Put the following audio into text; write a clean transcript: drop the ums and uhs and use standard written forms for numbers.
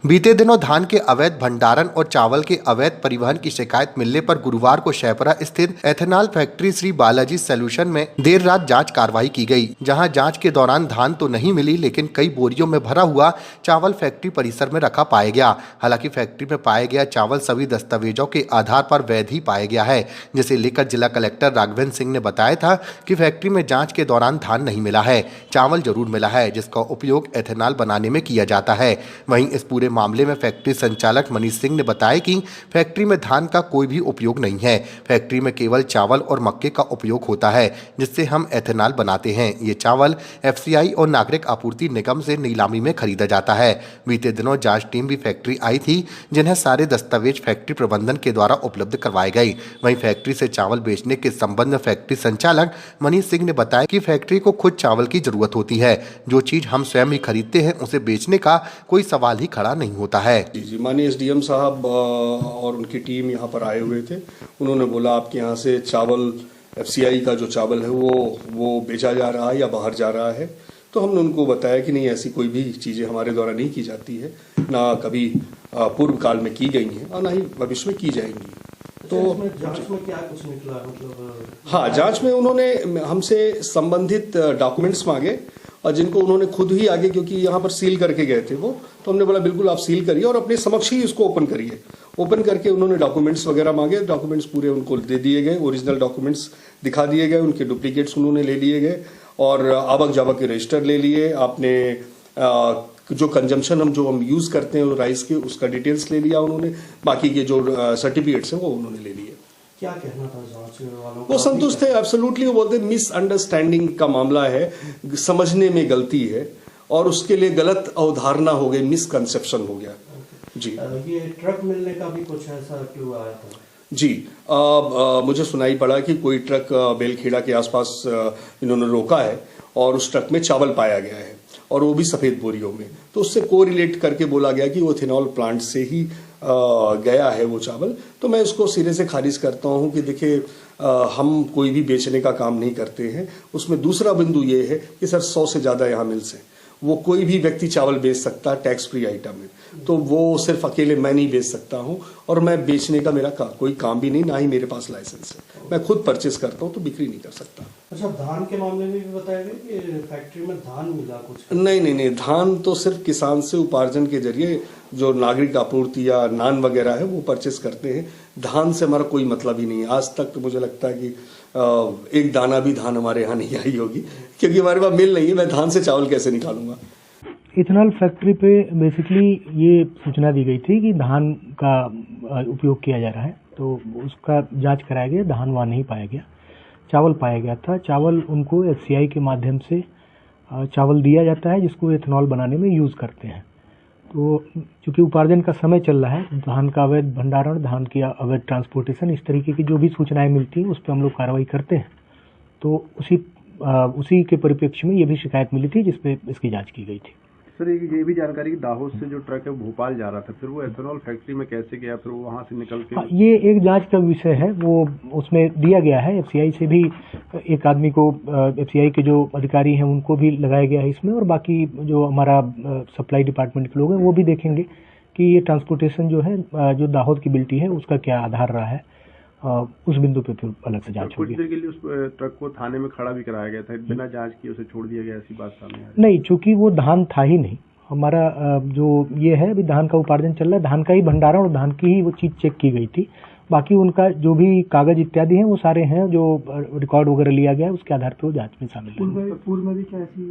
बीते दिनों धान के अवैध भंडारण और चावल के अवैध परिवहन की शिकायत मिलने पर गुरुवार को शहपुरा स्थित ethanol factory Shri Balaji solution में देर रात जांच कार्रवाई की गई, जहां जांच के दौरान धान तो नहीं मिली, लेकिन कई बोरियों में भरा हुआ चावल फैक्ट्री परिसर में रखा पाया गया। हालांकि फैक्ट्री में पाया गया चावल सभी दस्तावेजों के आधार पर वैध ही पाया गया है, जिसे लेकर जिला कलेक्टर राघवेंद्र सिंह ने बताया था कि फैक्ट्री में जाँच के दौरान धान नहीं मिला है, चावल जरूर मिला है, जिसका उपयोग एथेनॉल बनाने में किया जाता है। वहीं इस पूरे मामले में फैक्ट्री संचालक मनीष सिंह ने बताया कि फैक्ट्री में धान का कोई भी उपयोग नहीं है, फैक्ट्री में केवल चावल और मक्के का उपयोग होता है, जिससे हम एथेनॉल बनाते हैं। ये चावल एफसीआई और नागरिक आपूर्ति निगम से नीलामी में खरीदा जाता है। बीते दिनों जांच टीम भी फैक्ट्री आई थी, जिन्हें सारे दस्तावेज फैक्ट्री प्रबंधन के द्वारा उपलब्ध करवाए गए। वहीं फैक्ट्री से चावल बेचने के संबंध में फैक्ट्री संचालक मनीष सिंह ने बताया कि फैक्ट्री को खुद चावल की जरूरत होती है, जो चीज हम स्वयं ही खरीदते हैं उसे बेचने का कोई सवाल ही खड़ा नहीं होता है। जी, माननीय एसडीएम साहब और उनकी टीम यहाँ पर आए हुए थे। उन्होंने बोला आपके यहाँ से चावल एफसीआई का जो चावल है वो बेचा जा रहा है या बाहर जा रहा है। तो हमने उनको बताया कि नहीं, ऐसी कोई भी चीज़ें हमारे द्वारा नहीं की जाती है, ना कभी पूर्व काल में की गई हैं और ना ही भविष्य में की जाएंगी। तो जांच में क्या कुछ निकला, मतलब? हाँ, जांच में उन्होंने हमसे संबंधित डॉक्यूमेंट्स मांगे और जिनको उन्होंने खुद ही आगे, क्योंकि यहाँ पर सील करके गए थे वो, तो हमने बोला बिल्कुल आप सील करिए और अपने समक्ष ही इसको ओपन करिए। ओपन करके उन्होंने डॉक्यूमेंट्स वगैरह मांगे, डॉक्यूमेंट्स पूरे उनको दे दिए गए, ओरिजिनल डॉक्यूमेंट्स दिखा दिए गए, उनके डुप्लीकेट्स उन्होंने ले लिए गए और आवक जावक के रजिस्टर ले लिए। आपने जो कंजम्पशन हम यूज करते हैं राइस के, उसका डिटेल्स ले लिया उन्होंने, बाकी के जो सर्टिफिकेट्स हैं वो उन्होंने ले लिए। क्या कहना था जांच वालों का? वो संतुष्ट थे, एब्सोल्युटली। वो बोलते मिसअंडरस्टैंडिंग का मामला है, समझने में गलती है और उसके लिए गलत अवधारणा हो गई, मिसकंसेप्शन हो गया। जी, ये ट्रक मिलने का भी कुछ ऐसा क्यों आया था? जी, मुझे सुनाई पड़ा कि कोई ट्रक बेलखेड़ा के आसपास इन्होंने रोका है और उस ट्रक में चावल पाया गया है और वो भी सफेद बोरियों में। तो उससे कोरिलेट करके बोला गया कि वो एथेनॉल प्लांट से ही गया है वो चावल। तो मैं उसको सिरे से खारिज करता हूं कि देखिए, हम कोई भी बेचने का काम नहीं करते हैं। उसमें दूसरा बिंदु ये है कि सर 100 से ज्यादा यहाँ मिल्स हैं, वो कोई भी व्यक्ति चावल बेच सकता है, टैक्स फ्री आइटम है, तो वो सिर्फ अकेले मैं नहीं बेच सकता हूं और मैं बेचने का मेरा कोई काम भी नहीं, ना ही मेरे पास लाइसेंस है। मैं खुद परचेस करता हूं तो बिक्री नहीं कर सकता। अच्छा, धान के मामले में भी बताया गया कि फैक्ट्री में धान मिला कुछ? नहीं, धान तो सिर्फ किसान से उपार्जन के जरिए जो नागरिक आपूर्ति या नान वगैरह है वो परचेस करते हैं। धान से हमारा कोई मतलब ही नहीं है। आज तक तो मुझे लगता है कि एक दाना भी धान हमारे यहाँ नहीं आई होगी, क्योंकि हमारे पास मिल नहीं है। मैं धान से चावल कैसे निकालूंगा? इथेनॉल फैक्ट्री पे बेसिकली ये सूचना दी गई थी कि धान का उपयोग किया जा रहा है, तो उसका जांच कराया गया। धान वहाँ नहीं पाया गया, चावल पाया गया था। चावल उनको एफसीआई के माध्यम से चावल दिया जाता है, जिसको एथेनॉल बनाने में यूज़ करते हैं। तो चूँकि उपार्जन का समय चल रहा है, धान का अवैध भंडारण, धान की अवैध ट्रांसपोर्टेशन, इस तरीके की जो भी सूचनाएं मिलती हैं उस पर हम लोग कार्रवाई करते हैं। तो उसी के परिप्रेक्ष्य में ये भी शिकायत मिली थी, जिसपे इसकी जांच की गई थी। सर, ये भी जानकारी कि दाहोद से जो ट्रक है भोपाल जा रहा था, फिर वो एथेनॉल फैक्ट्री में कैसे गया, फिर वो वहां से निकल के? ये एक जांच का विषय है, वो उसमें दिया गया है। एफसीआई से भी एक आदमी को, एफसीआई के जो अधिकारी हैं उनको भी लगाया गया है इसमें, और बाकी जो हमारा सप्लाई डिपार्टमेंट के लोग हैं वो भी देखेंगे कि ये ट्रांसपोर्टेशन जो है, जो दाहोद की बिल्टी है, उसका क्या आधार रहा है। उस बिंदु पे फिर अलग से जांच होगी। कुछ देर के लिए उस ट्रक को थाने में खड़ा भी कराया गया था, बिना जांच किए उसे छोड़ दिया गया, ऐसी बात सामने आई? नहीं, चूंकि वो धान था ही नहीं। हमारा जो ये है, अभी धान का उपार्जन चल रहा है, धान का ही भंडारण और धान की ही वो चीज चेक की गई थी। बाकी उनका जो भी कागज इत्यादि हैं वो सारे हैं, जो रिकॉर्ड वगैरह लिया गया है उसके आधार पर वो जांच में शामिल है। पूर्व में भी क्या ऐसी